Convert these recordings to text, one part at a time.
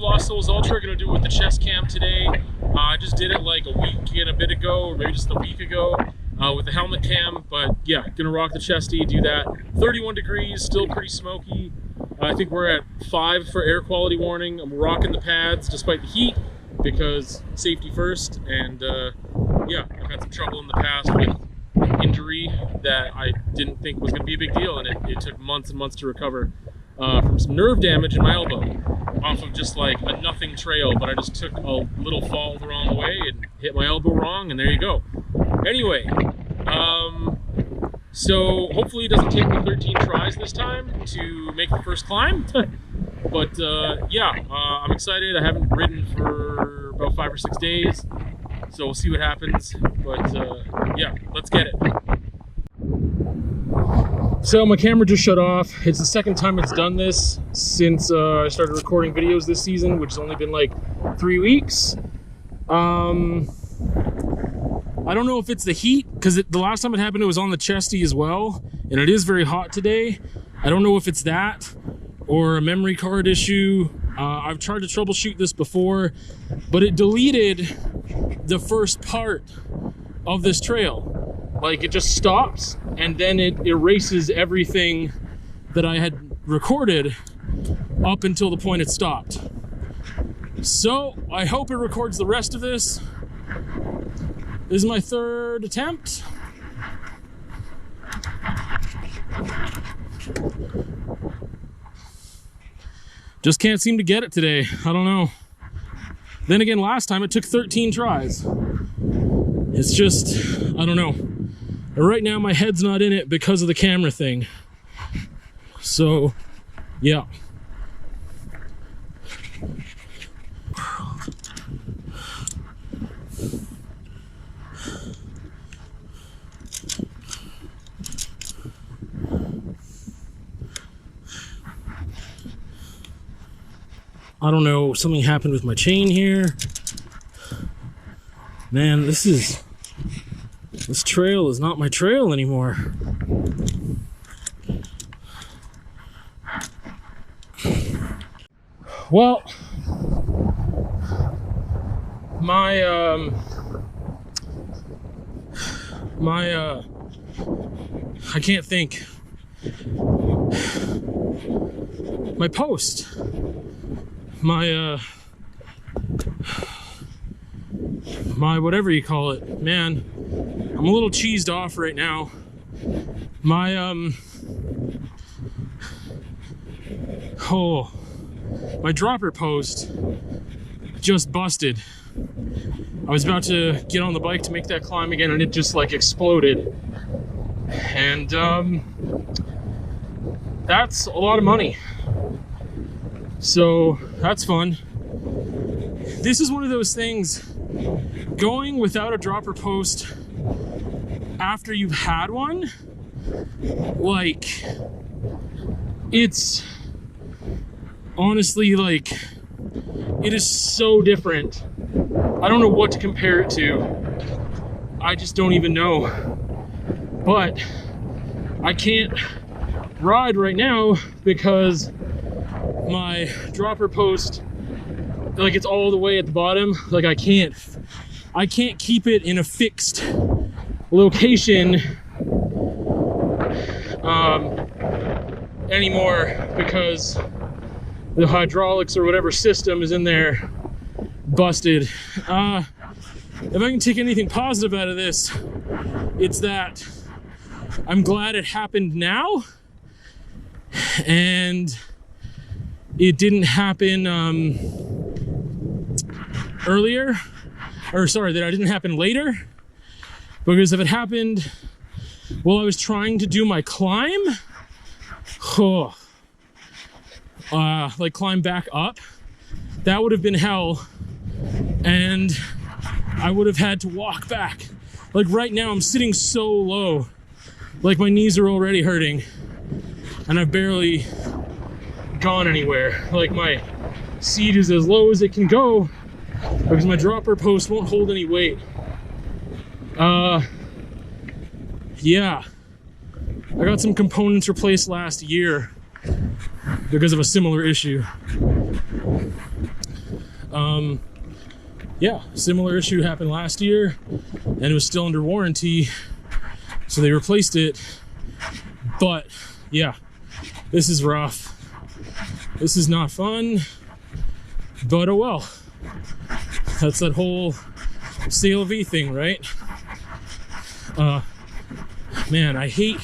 Lost Souls Ultra. Gonna do it with the chest cam today. I just did it like a week and a bit ago, or maybe just a week ago, with the helmet cam. But yeah, gonna rock the chesty, do that. 31 degrees, still pretty smoky. I think we're at 5 for air quality warning. I'm rocking the pads despite the heat because safety first. And yeah, I've had some trouble in the past with an injury that I didn't think was gonna be a big deal, and it took months and months to recover. From some nerve damage in my elbow off of just like a nothing trail, but I just took a little fall the wrong way and hit my elbow wrong, and there you go. Anyway, so hopefully it doesn't take me 13 tries this time to make the first climb. But yeah, I'm excited. I haven't ridden for about 5 or 6 days, so we'll see what happens. But yeah, let's get it. So my camera just shut off. It's the second time it's done this since I started recording videos this season, which has only been like 3 weeks. I don't know if it's the heat, because the last time it happened it was on the chesty as well, and it is very hot today. I don't know if it's that or a memory card issue. I've tried to troubleshoot this before, but it deleted the first part of this trail. Like, it just stops and then it erases everything that I had recorded up until the point it stopped. So I hope it records the rest of this. This is my 3rd attempt. Just can't seem to get it today. I don't know. Then again, last time it took 13 tries. It's just, I don't know. Right now my head's not in it because of the camera thing. So, yeah. I don't know, something happened with my chain here. Man, this trail is not my trail anymore. Well, I can't think. My post. My whatever you call it. Man, I'm a little cheesed off right now. My dropper post just busted. I was about to get on the bike to make that climb again and it just like exploded. And that's a lot of money. So that's fun. This is one of those things, going without a dropper post after you've had one, like, it's honestly like, it is so different. I don't know what to compare it to. I just don't even know. But I can't ride right now because my dropper post, like, it's all the way at the bottom. Like, I can't keep it in a fixed location anymore because the hydraulics or whatever system is in there busted. If I can take anything positive out of this, it's that I'm glad it happened now and it didn't happen earlier, or sorry, that it didn't happen later, because if it happened while I was trying to do my climb, like climb back up, that would have been hell, and I would have had to walk back. Like right now I'm sitting so low, like my knees are already hurting and I've barely gone anywhere. Like my seat is as low as it can go because my dropper post won't hold any weight. Yeah, I got some components replaced last year because of a similar issue. Yeah, similar issue happened last year, and it was still under warranty, so they replaced it. But yeah, this is rough. This is not fun, but oh well. That's that whole CLV thing, right? Man, I hate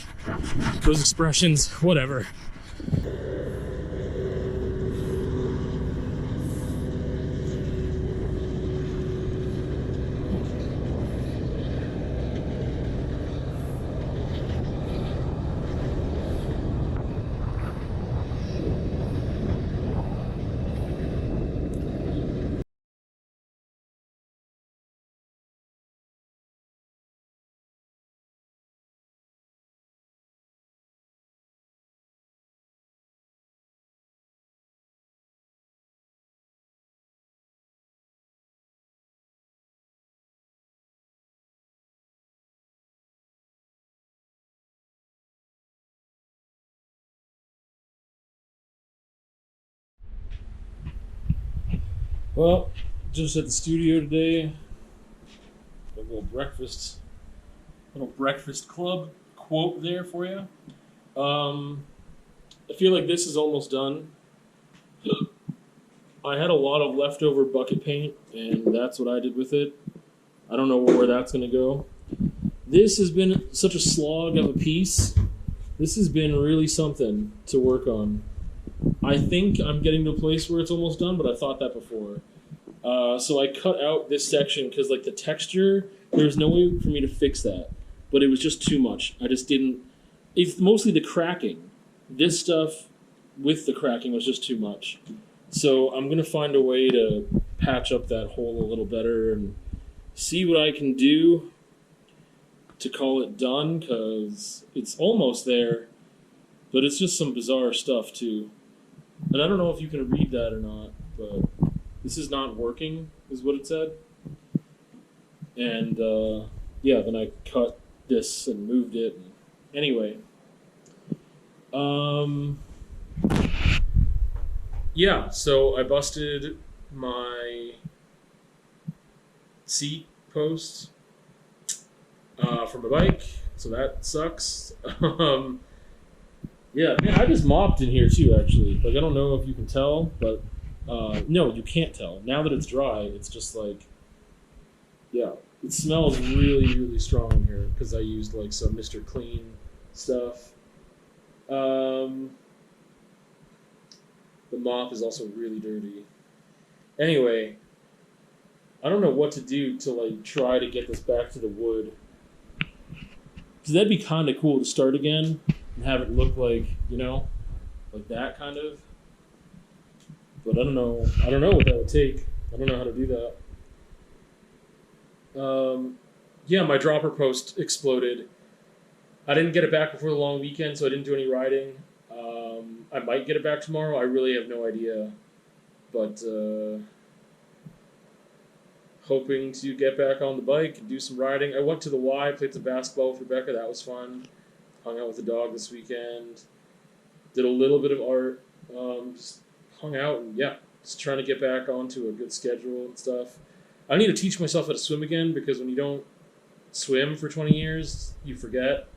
those expressions. Whatever. Well, just at the studio today. A little breakfast club quote there for you. I feel like this is almost done. I had a lot of leftover bucket paint, and that's what I did with it. I don't know where that's going to go. This has been such a slog of a piece. This has been really something to work on. I think I'm getting to a place where it's almost done, but I thought that before. So I cut out this section because, like, the texture, there's no way for me to fix that. But it was just too much. I just didn't. It's mostly the cracking. This stuff with the cracking was just too much. So I'm going to find a way to patch up that hole a little better and see what I can do to call it done, because it's almost there, but it's just some bizarre stuff too. And I don't know if you can read that or not, but this is not working, is what it said. And yeah, then I cut this and moved it. Anyway, yeah, so I busted my seat post for my bike, so that sucks. Yeah, man, I just mopped in here too, actually. Like, I don't know if you can tell, but no, you can't tell. Now that it's dry, it's just like, yeah, it smells really, really strong in here because I used like some Mr. Clean stuff. The mop is also really dirty. Anyway, I don't know what to do to like try to get this back to the wood. So that'd be kind of cool to start again and have it look like, you know, like that kind of. But I don't know. I don't know what that would take. I don't know how to do that. Yeah, my dropper post exploded. I didn't get it back before the long weekend, so I didn't do any riding. I might get it back tomorrow. I really have no idea. But hoping to get back on the bike and do some riding. I went to the Y, played some basketball with Rebecca. That was fun. Hung out with the dog this weekend. Did a little bit of art. Just hung out and, yeah, just trying to get back onto a good schedule and stuff. I need to teach myself how to swim again, because when you don't swim for 20 years, you forget.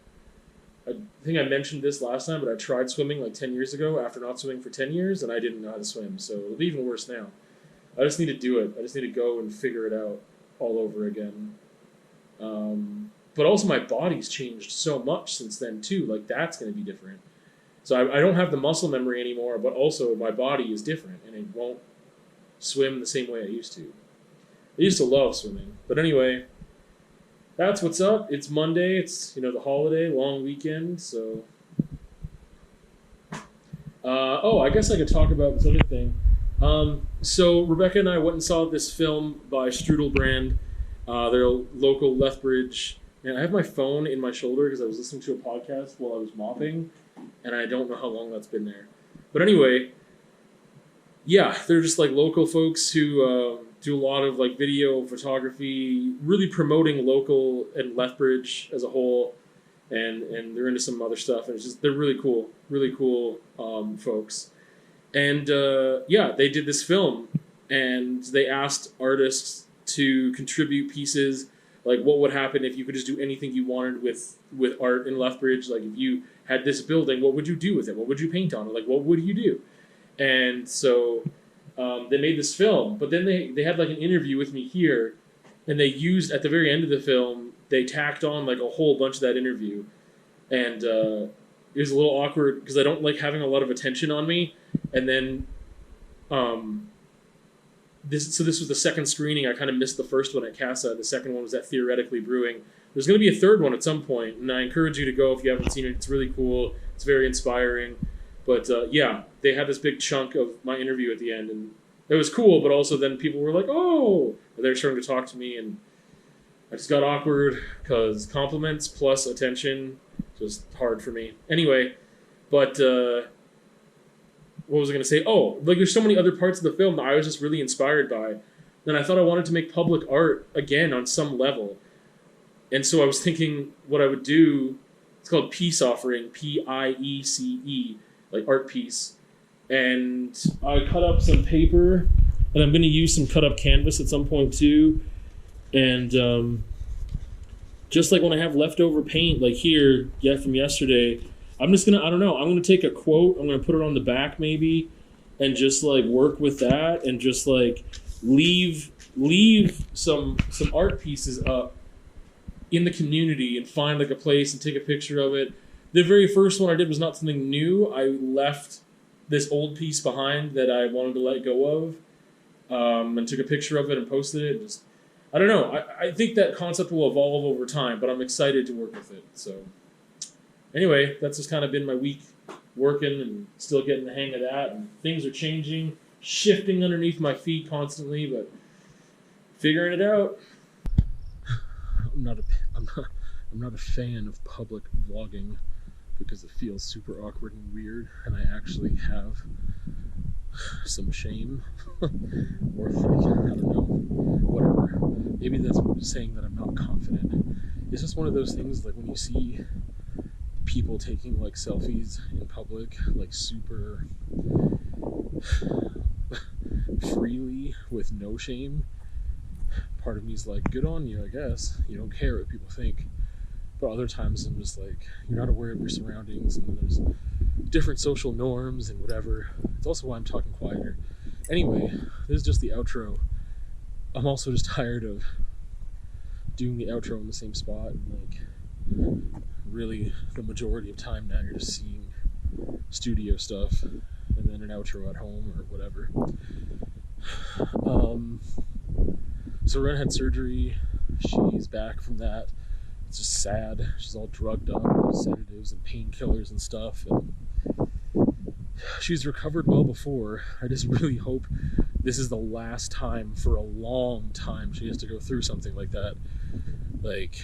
I think I mentioned this last time, but I tried swimming like 10 years ago after not swimming for 10 years, and I didn't know how to swim, so it'll be even worse now. I just need to do it. I just need to go and figure it out all over again. But also my body's changed so much since then, too. Like, that's going to be different. So I don't have the muscle memory anymore, but also my body is different, and it won't swim the same way I used to. I used to love swimming. But anyway, that's what's up. It's Monday. It's, you know, the holiday, long weekend, so... I guess I could talk about this other thing. So Rebecca and I went and saw this film by Strudel Brand. They're a local Lethbridge. And I have my phone in my shoulder because I was listening to a podcast while I was mopping, and I don't know how long that's been there. But anyway, yeah, they're just like local folks who do a lot of like video photography, really promoting local and Lethbridge as a whole, and they're into some other stuff, and it's just, they're really cool folks. And yeah, they did this film and they asked artists to contribute pieces, like what would happen if you could just do anything you wanted with art in Lethbridge. Like if you had this building, what would you do with it? What would you paint on it? Like what would you do? And so they made this film, but then they had like an interview with me here, and they used, at the very end of the film, they tacked on like a whole bunch of that interview, and it was a little awkward because I don't like having a lot of attention on me. And then this was the second screening. I kind of missed the first one at Casa. The second one was at Theoretically Brewing. There's going to be a third one at some point, and I encourage you to go if you haven't seen it. It's really cool. It's very inspiring. But yeah, they had this big chunk of my interview at the end, and it was cool, but also then people were like, oh, they're starting to talk to me, and I just got awkward because compliments plus attention just hard for me. Anyway, but what was I going to say? Oh, like there's so many other parts of the film that I was just really inspired by. Then I thought I wanted to make public art again on some level. And so I was thinking what I would do. It's called Peace Offering, Piece, like art piece. And I cut up some paper, and I'm going to use some cut up canvas at some point too. And just like when I have leftover paint, like here, from yesterday, I'm just going to, I don't know, I'm going to take a quote, I'm going to put it on the back maybe, and just like work with that, and just like leave some art pieces up in the community, and find like a place and take a picture of it. The very first one I did was not something new. I left this old piece behind that I wanted to let go of, and took a picture of it and posted it. Just, I don't know. I think that concept will evolve over time, but I'm excited to work with it. So anyway, that's just kind of been my week, working and still getting the hang of that. And things are changing, shifting underneath my feet constantly, but figuring it out. I'm not a fan of public vlogging because it feels super awkward and weird, and I actually have some shame or like, I don't know, whatever. Maybe that's saying that I'm not confident. It's just one of those things, like when you see people taking like selfies in public, like super freely with no shame, part of me is like, good on you, I guess. You don't care what people think. But other times I'm just like, you're not aware of your surroundings, and there's different social norms and whatever. It's also why I'm talking quieter. Anyway, this is just the outro. I'm also just tired of doing the outro in the same spot, and like really the majority of time now you're just seeing studio stuff and then an outro at home or whatever. So Wren had surgery. She's back from that. It's just sad. She's all drugged up with sedatives and painkillers and stuff, and she's recovered well before. I just really hope this is the last time for a long time she has to go through something like that. Like,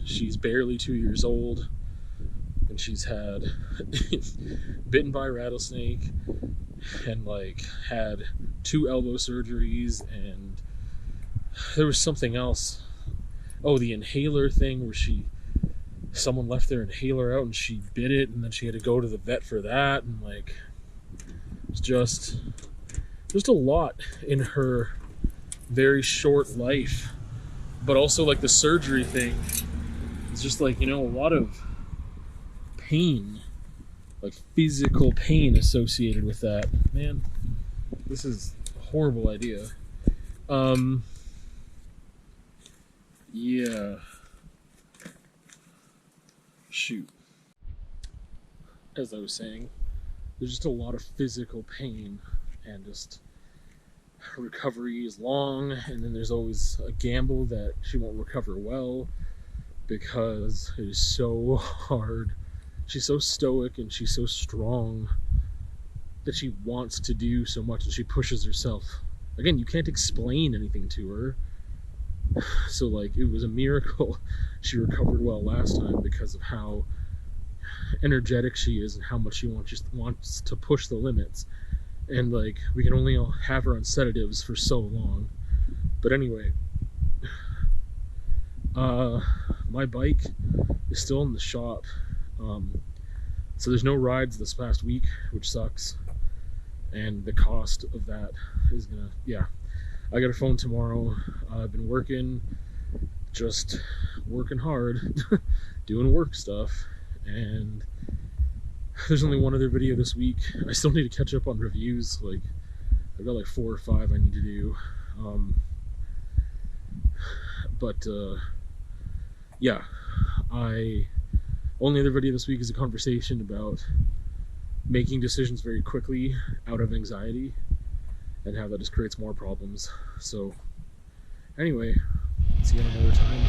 she's barely 2 years old, and she's had bitten by a rattlesnake, and like had 2 elbow surgeries, and there was something else. Oh, the inhaler thing where someone left their inhaler out and she bit it, and then she had to go to the vet for that, and like it's just a lot in her very short life. But also like the surgery thing, it's just like, you know, a lot of pain, like physical pain associated with that. Man, this is a horrible idea. Yeah. Shoot. As I was saying, there's just a lot of physical pain, and just recovery is long, and then there's always a gamble that she won't recover well because it is so hard. She's so stoic and she's so strong that she wants to do so much, and she pushes herself. Again, you can't explain anything to her. So like, it was a miracle she recovered well last time because of how energetic she is and how much she wants to push the limits. And like, we can only have her on sedatives for so long. But anyway, my bike is still in the shop, so there's no rides this past week, which sucks, and the cost of that is gonna, yeah, I got a phone tomorrow. I've been working, just working hard, doing work stuff, and there's only one other video this week. I still need to catch up on reviews. Like, I've got like 4 or 5 I need to do. Yeah, only other video this week is a conversation about making decisions very quickly out of anxiety and how that just creates more problems. So anyway, see you another time.